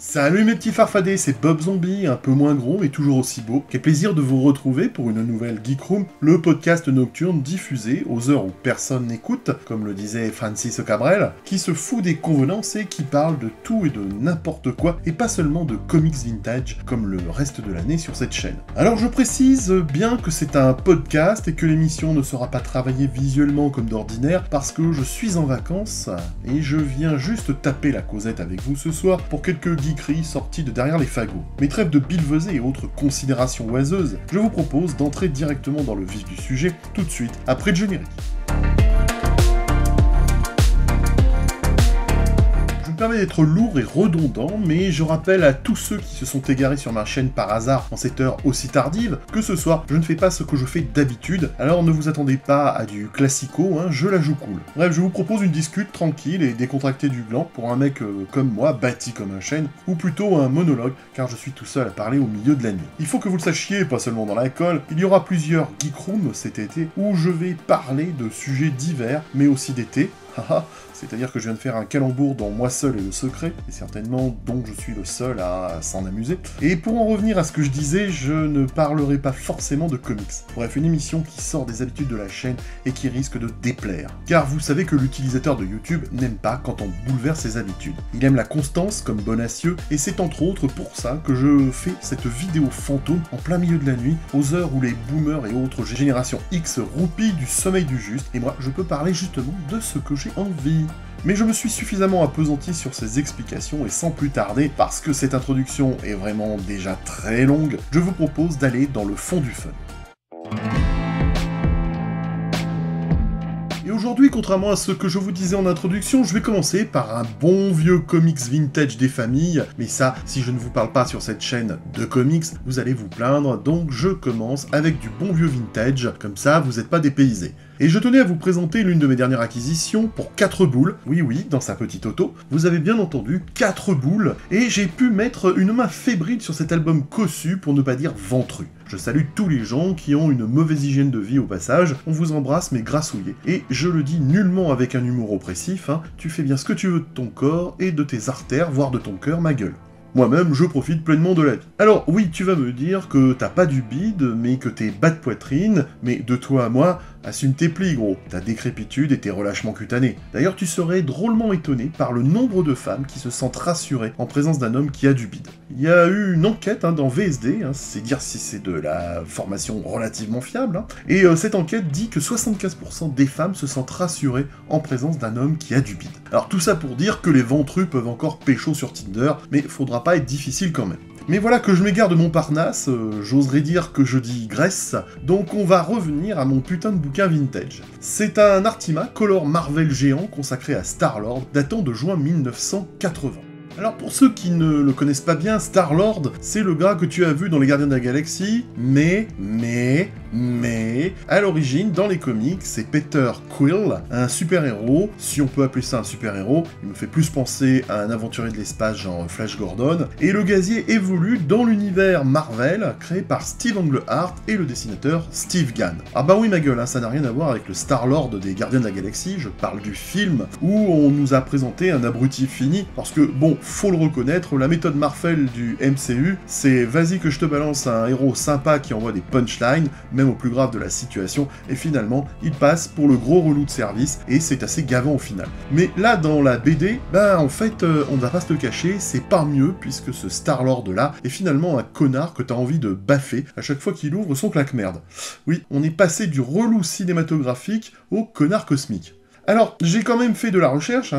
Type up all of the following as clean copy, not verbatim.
Salut mes petits farfadets, c'est Bob Zombie, un peu moins gros mais toujours aussi beau. Quel plaisir de vous retrouver pour une nouvelle Geek Room, le podcast nocturne diffusé aux heures où personne n'écoute, comme le disait Francis Cabrel, qui se fout des convenances et qui parle de tout et de n'importe quoi, et pas seulement de comics vintage, comme le reste de l'année sur cette chaîne. Alors je précise bien que c'est un podcast et que l'émission ne sera pas travaillée visuellement comme d'ordinaire, parce que je suis en vacances, et je viens juste taper la causette avec vous ce soir pour quelques geekeries sorties de derrière les fagots. Mais trêve de billevesées et autres considérations oiseuses, je vous propose d'entrer directement dans le vif du sujet, tout de suite, après le générique. Ça me permet d'être lourd et redondant, mais je rappelle à tous ceux qui se sont égarés sur ma chaîne par hasard en cette heure aussi tardive, que ce soir, je ne fais pas ce que je fais d'habitude, alors ne vous attendez pas à du classico, je la joue cool. Bref, je vous propose une discute tranquille et décontractée du gland pour un mec comme moi, bâti comme un chêne, ou plutôt un monologue, car je suis tout seul à parler au milieu de la nuit. Il faut que vous le sachiez, pas seulement dans la colle, il y aura plusieurs Geek Rooms cet été, où je vais parler de sujets divers, mais aussi d'été, c'est-à-dire que je viens de faire un calembour dont moi seul est le secret, et certainement dont je suis le seul à s'en amuser. Et pour en revenir à ce que je disais, je ne parlerai pas forcément de comics. Bref, une émission qui sort des habitudes de la chaîne et qui risque de déplaire. Car vous savez que l'utilisateur de YouTube n'aime pas quand on bouleverse ses habitudes. Il aime la constance comme Bonacieux, et c'est entre autres pour ça que je fais cette vidéo fantôme en plein milieu de la nuit, aux heures où les boomers et autres générations X roupillent du sommeil du juste, et moi je peux parler justement de ce que j'ai envie. Mais je me suis suffisamment appesanti sur ces explications et sans plus tarder, parce que cette introduction est vraiment déjà très longue, je vous propose d'aller dans le fond du fun. Et aujourd'hui, contrairement à ce que je vous disais en introduction, je vais commencer par un bon vieux comics vintage des familles, mais ça, si je ne vous parle pas sur cette chaîne de comics, vous allez vous plaindre, donc je commence avec du bon vieux vintage, comme ça vous n'êtes pas dépaysés. Et je tenais à vous présenter l'une de mes dernières acquisitions pour 4 boules. Oui, dans sa petite auto. Vous avez bien entendu, 4 boules. Et j'ai pu mettre une main fébrile sur cet album cossu, pour ne pas dire ventru. Je salue tous les gens qui ont une mauvaise hygiène de vie au passage. On vous embrasse mais grassouillés. Et je le dis nullement avec un humour oppressif, tu fais bien ce que tu veux de ton corps et de tes artères, voire de ton cœur, ma gueule. Moi-même, je profite pleinement de la vie. Alors oui, tu vas me dire que t'as pas du bide, mais que t'es bas de poitrine, mais de toi à moi, assume tes plis, gros, ta décrépitude et tes relâchements cutanés. D'ailleurs, tu serais drôlement étonné par le nombre de femmes qui se sentent rassurées en présence d'un homme qui a du bide. Il y a eu une enquête dans VSD, c'est dire si c'est de la formation relativement fiable, et cette enquête dit que 75% des femmes se sentent rassurées en présence d'un homme qui a du bide. Alors tout ça pour dire que les ventrus peuvent encore pécho sur Tinder, mais faudra pas être difficile quand même. Mais voilà que je m'égare de Montparnasse, j'oserais dire que je dis Grèce, donc on va revenir à mon putain de bouquin vintage. C'est un Artima Color Marvel géant consacré à Star-Lord, datant de juin 1980. Alors pour ceux qui ne le connaissent pas bien, Star-Lord, c'est le gars que tu as vu dans les Gardiens de la Galaxie, mais, à l'origine, dans les comics, c'est Peter Quill, un super-héros, si on peut appeler ça un super-héros, il me fait plus penser à un aventurier de l'espace genre Flash Gordon, et le gazier évolue dans l'univers Marvel, créé par Steve Englehart et le dessinateur Steve Gann. Ah bah oui ma gueule, ça n'a rien à voir avec le Star-Lord des Gardiens de la Galaxie, je parle du film, où on nous a présenté un abruti fini, parce que bon, faut le reconnaître, la méthode Marvel du MCU, c'est vas-y que je te balance un héros sympa qui envoie des punchlines, même au plus grave de la situation, et finalement, il passe pour le gros relou de service, et c'est assez gavant au final. Mais là, dans la BD, en fait, on ne va pas se le cacher, c'est pas mieux, puisque ce Star-Lord-là est finalement un connard que t'as envie de baffer à chaque fois qu'il ouvre son claque-merde. Oui, on est passé du relou cinématographique au connard cosmique. Alors, j'ai quand même fait de la recherche,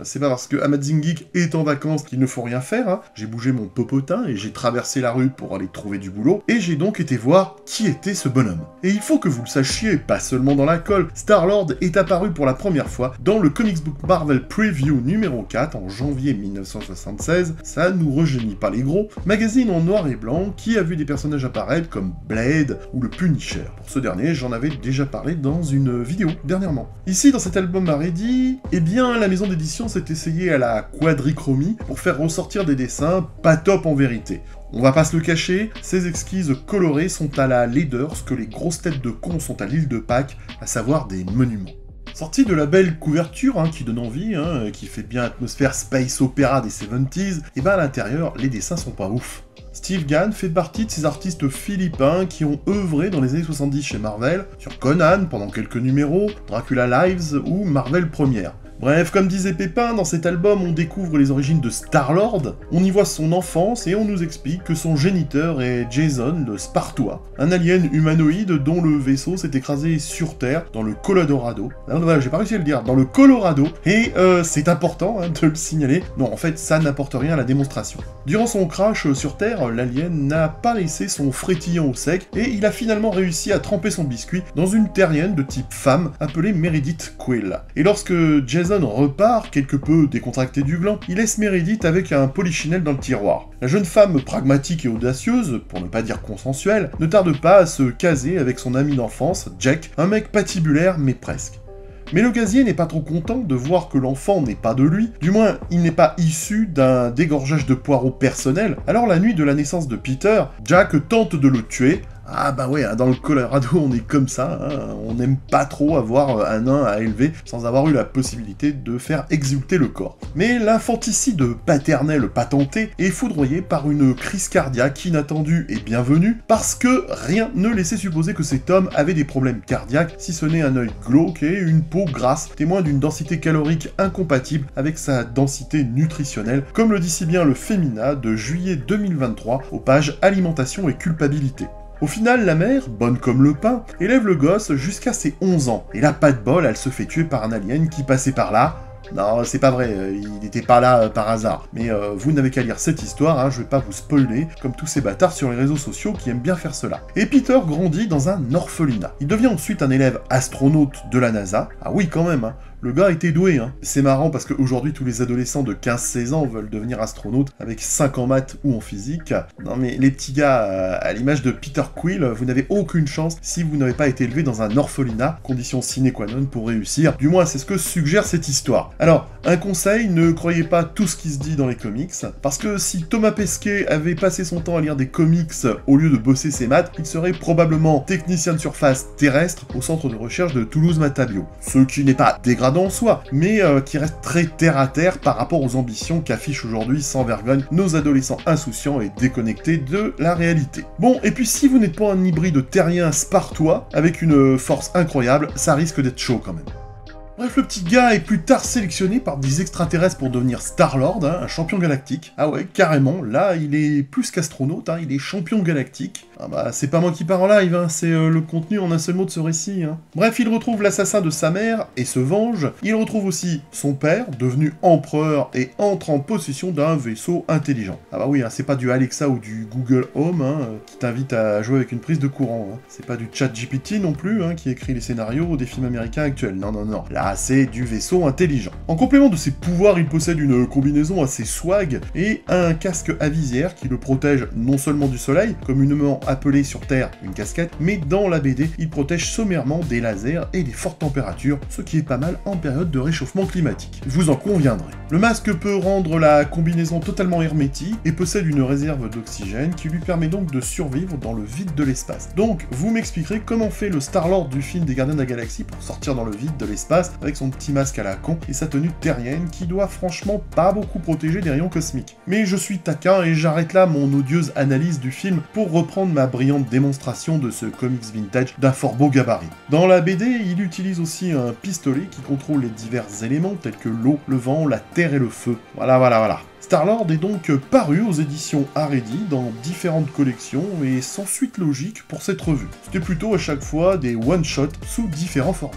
c'est pas parce que Amazing Geek est en vacances qu'il ne faut rien faire, j'ai bougé mon popotin et j'ai traversé la rue pour aller trouver du boulot, et j'ai donc été voir qui était ce bonhomme. Et il faut que vous le sachiez, pas seulement dans la colle, Star-Lord est apparu pour la première fois dans le Comics Book Marvel Preview numéro 4 en janvier 1976, ça nous rejeunit pas les gros, magazine en noir et blanc qui a vu des personnages apparaître comme Blade ou le Punisher. Pour ce dernier, j'en avais déjà parlé dans une vidéo dernièrement. Ici, dans cet album Maredi, eh bien la maison d'édition s'est essayée à la quadrichromie pour faire ressortir des dessins pas top en vérité. On va pas se le cacher, ces esquisses colorées sont à la laideur ce que les grosses têtes de cons sont à l'île de Pâques, à savoir des monuments. Sorti de la belle couverture, qui donne envie, qui fait bien atmosphère space opéra des 70s, et ben à l'intérieur, les dessins sont pas ouf. Steve Gann fait partie de ces artistes philippins qui ont œuvré dans les années 70 chez Marvel, sur Conan pendant quelques numéros, Dracula Lives ou Marvel Première. Bref, comme disait Pépin, dans cet album, on découvre les origines de Star-Lord, on y voit son enfance et on nous explique que son géniteur est Jason le Spartois, un alien humanoïde dont le vaisseau s'est écrasé sur Terre, dans le Colorado. Voilà, j'ai pas réussi à le dire, dans le Colorado, et c'est important de le signaler. Non, en fait, ça n'apporte rien à la démonstration. Durant son crash sur Terre, l'alien n'a pas laissé son frétillant au sec, et il a finalement réussi à tremper son biscuit dans une terrienne de type femme, appelée Meredith Quill. Et lorsque Jason repart, quelque peu décontracté du gland, il laisse Meredith avec un polichinelle dans le tiroir. La jeune femme pragmatique et audacieuse, pour ne pas dire consensuelle, ne tarde pas à se caser avec son ami d'enfance, Jack, un mec patibulaire mais presque. Mais le gazier n'est pas trop content de voir que l'enfant n'est pas de lui, du moins il n'est pas issu d'un dégorgeage de poireaux personnel, alors la nuit de la naissance de Peter, Jack tente de le tuer. Ah bah ouais, dans le Colorado on est comme ça, on n'aime pas trop avoir un nain à élever sans avoir eu la possibilité de faire exulter le corps. Mais l'infanticide paternel patenté est foudroyé par une crise cardiaque inattendue et bienvenue, parce que rien ne laissait supposer que cet homme avait des problèmes cardiaques, si ce n'est un œil glauque et une peau grasse, témoin d'une densité calorique incompatible avec sa densité nutritionnelle, comme le dit si bien le Femina de juillet 2023 aux pages Alimentation et culpabilité. Au final, la mère, bonne comme le pain, élève le gosse jusqu'à ses 11 ans. Et là, pas de bol, elle se fait tuer par un alien qui passait par là. Non, c'est pas vrai, il n'était pas là par hasard. Mais vous n'avez qu'à lire cette histoire, je vais pas vous spoiler, comme tous ces bâtards sur les réseaux sociaux qui aiment bien faire cela. Et Peter grandit dans un orphelinat. Il devient ensuite un élève astronaute de la NASA. Ah oui, quand même, le gars était doué, C'est marrant parce qu'aujourd'hui, tous les adolescents de 15-16 ans veulent devenir astronautes avec 5 en maths ou en physique. Non mais les petits gars, à l'image de Peter Quill, vous n'avez aucune chance si vous n'avez pas été élevé dans un orphelinat, condition sine qua non pour réussir. Du moins, c'est ce que suggère cette histoire. Alors, un conseil, ne croyez pas tout ce qui se dit dans les comics, parce que si Thomas Pesquet avait passé son temps à lire des comics au lieu de bosser ses maths, il serait probablement technicien de surface terrestre au centre de recherche de Toulouse-Matabio. Ce qui n'est pas dégradant en soi, mais qui reste très terre à terre par rapport aux ambitions qu'affichent aujourd'hui sans vergogne nos adolescents insouciants et déconnectés de la réalité. Bon, et puis si vous n'êtes pas un hybride terrien spartois, avec une force incroyable, ça risque d'être chaud quand même. Bref, le petit gars est plus tard sélectionné par des extraterrestres pour devenir Star-Lord, un champion galactique. Ah ouais, carrément, là, il est plus qu'astronaute, il est champion galactique. Ah bah, c'est pas moi qui pars en live, c'est le contenu en un seul mot de ce récit. Bref, il retrouve l'assassin de sa mère et se venge. Il retrouve aussi son père, devenu empereur, et entre en possession d'un vaisseau intelligent. Ah bah oui, c'est pas du Alexa ou du Google Home, qui t'invite à jouer avec une prise de courant. C'est pas du ChatGPT non plus, qui écrit les scénarios des films américains actuels. Non, non, non. Là, c'est du vaisseau intelligent. En complément de ses pouvoirs, il possède une combinaison assez swag et un casque à visière qui le protège non seulement du soleil, communément appelé sur Terre une casquette, mais dans la BD, il protège sommairement des lasers et des fortes températures, ce qui est pas mal en période de réchauffement climatique. Vous en conviendrez. Le masque peut rendre la combinaison totalement hermétique et possède une réserve d'oxygène qui lui permet donc de survivre dans le vide de l'espace. Donc, vous m'expliquerez comment fait le Star-Lord du film des Gardiens de la Galaxie pour sortir dans le vide de l'espace avec son petit masque à la con et sa tenue terrienne qui doit franchement pas beaucoup protéger des rayons cosmiques. Mais je suis taquin et j'arrête là mon odieuse analyse du film pour reprendre ma brillante démonstration de ce comics vintage d'un fort beau gabarit. Dans la BD, il utilise aussi un pistolet qui contrôle les divers éléments tels que l'eau, le vent, la terre et le feu. Voilà. Star-Lord est donc paru aux éditions Haredi dans différentes collections et sans suite logique pour cette revue. C'était plutôt à chaque fois des one-shots sous différents formats.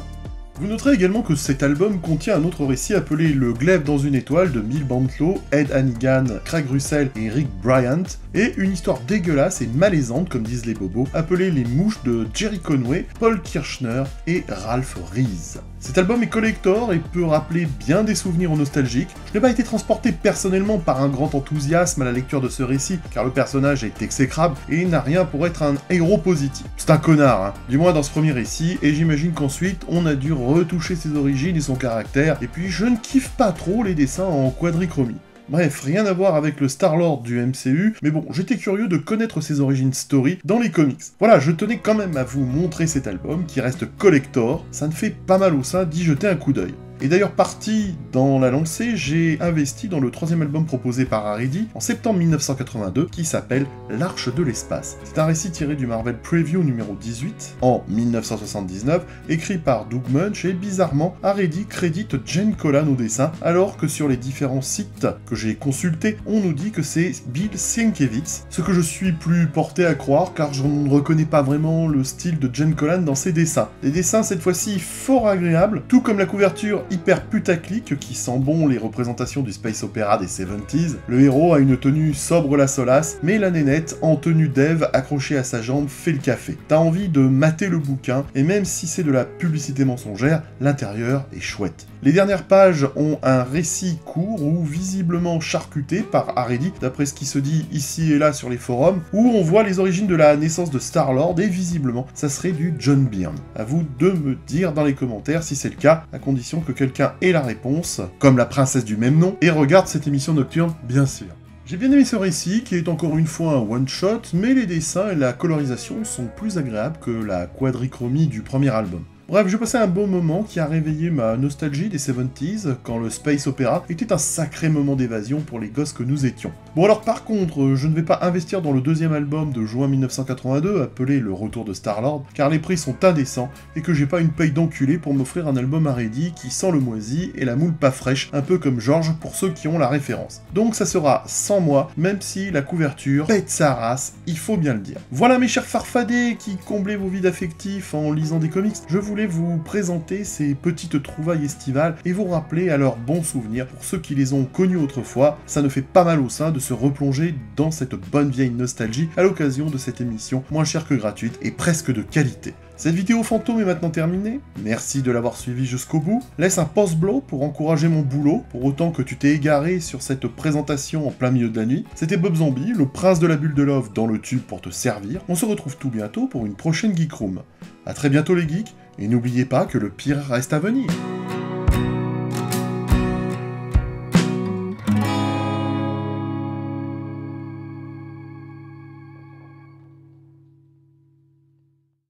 Vous noterez également que cet album contient un autre récit appelé Le glaive dans une étoile de Mill Bantlow, Ed Hannigan, Craig Russell et Rick Bryant, et une histoire dégueulasse et malaisante, comme disent les bobos, appelée Les mouches de Jerry Conway, Paul Kirchner et Ralph Reese. Cet album est collector et peut rappeler bien des souvenirs nostalgiques. Je n'ai pas été transporté personnellement par un grand enthousiasme à la lecture de ce récit, car le personnage est exécrable et n'a rien pour être un héros positif. C'est un connard, du moins dans ce premier récit, et j'imagine qu'ensuite on a dû retoucher ses origines et son caractère, et puis je ne kiffe pas trop les dessins en quadrichromie. Bref, rien à voir avec le Star-Lord du MCU, mais bon, j'étais curieux de connaître ses origines story dans les comics. Voilà, je tenais quand même à vous montrer cet album qui reste collector, ça ne fait pas mal au sein d'y jeter un coup d'œil. Et d'ailleurs parti dans la lancée, j'ai investi dans le troisième album proposé par Haredi en septembre 1982 qui s'appelle L'Arche de l'Espace. C'est un récit tiré du Marvel Preview numéro 18 en 1979, écrit par Doug Moench et bizarrement Haredi crédite Gene Colan au dessin, alors que sur les différents sites que j'ai consultés, on nous dit que c'est Bill Sienkiewicz, ce que je suis plus porté à croire car je ne reconnais pas vraiment le style de Gene Colan dans ses dessins. Les dessins cette fois-ci fort agréables, tout comme la couverture hyper putaclic qui sent bon les représentations du space opéra des 70s. Le héros a une tenue sobre la solace, mais la nénette, en tenue d'Ève accrochée à sa jambe, fait le café. T'as envie de mater le bouquin, et même si c'est de la publicité mensongère, l'intérieur est chouette. Les dernières pages ont un récit court ou visiblement charcuté par Haredi, d'après ce qui se dit ici et là sur les forums, où on voit les origines de la naissance de Star-Lord, et visiblement, ça serait du John Byrne. À vous de me dire dans les commentaires si c'est le cas, à condition que quelqu'un ait la réponse, comme la princesse du même nom, et regarde cette émission nocturne, bien sûr. J'ai bien aimé ce récit, qui est encore une fois un one-shot, mais les dessins et la colorisation sont plus agréables que la quadrichromie du premier album. Bref, j'ai passé un bon moment qui a réveillé ma nostalgie des 70s, quand le space opéra était un sacré moment d'évasion pour les gosses que nous étions. Bon alors par contre, je ne vais pas investir dans le deuxième album de juin 1982, appelé Le Retour de Star-Lord, car les prix sont indécents, et que j'ai pas une paye d'enculé pour m'offrir un album Haredi qui sent le moisi et la moule pas fraîche, un peu comme George pour ceux qui ont la référence. Donc ça sera sans moi, même si la couverture pète sa race, il faut bien le dire. Voilà mes chers farfadets qui comblaient vos vides affectifs en lisant des comics, je voulais vous présenter ces petites trouvailles estivales et vous rappeler à leurs bons souvenirs. Pour ceux qui les ont connus autrefois, ça ne fait pas mal au sein de se replonger dans cette bonne vieille nostalgie à l'occasion de cette émission moins chère que gratuite et presque de qualité. Cette vidéo fantôme est maintenant terminée, merci de l'avoir suivi jusqu'au bout, laisse un post-blow pour encourager mon boulot, pour autant que tu t'es égaré sur cette présentation en plein milieu de la nuit. C'était Bob Zombie, le prince de la bulle de love dans le tube pour te servir, on se retrouve tout bientôt pour une prochaine Geek Room. A très bientôt les geeks, et n'oubliez pas que le pire reste à venir.